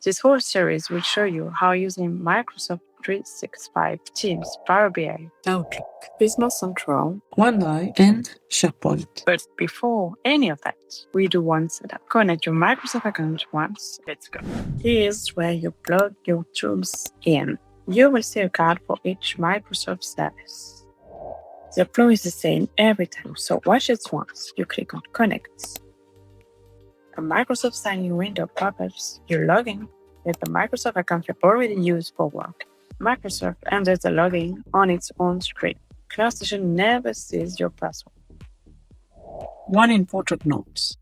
This whole series will show you how using Microsoft 365 Teams, Power BI, Outlook, Business Central, OneDrive, and SharePoint. But before any of that, we do one setup. Connect your Microsoft account once. Let's go. Here's where you plug your tools in. You will see a card for each Microsoft service. The flow is the same every time, so watch it once. You click on Connect. A Microsoft sign-in window pops. You log in with the Microsoft account you already used for work. Microsoft enters the login on its own screen. CloudStation never sees your password. One important note.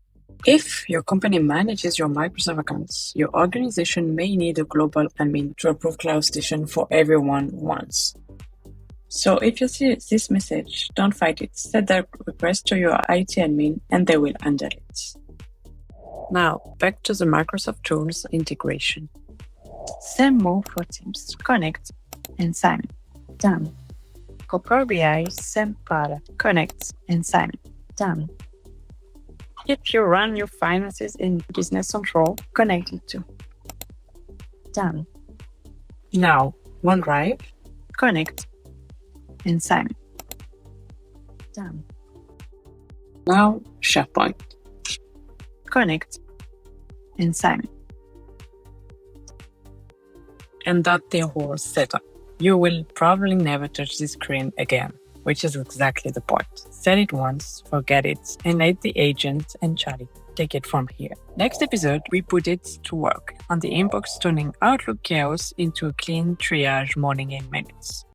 If your company manages your Microsoft accounts, your organization may need a global admin to approve CloudStation for everyone once. So if you see this message, don't fight it. Send that request to your IT admin and they will handle it. Now, back to the Microsoft Tools integration. Same move for Teams, Connect and Sign. Done. For Power BI, same product, Connect and Sign. Done. If you run your finances in Business Central, connect it to. Done. Now, OneDrive, Connect and Sign. Done. Now, SharePoint. Connect and Sign. And that's the whole setup. You will probably never touch this screen again, which is exactly the point. Set it once, forget it, and let the agent and Charlie take it from here. Next episode, we put it to work on the inbox, turning Outlook chaos into a clean triage morning in minutes.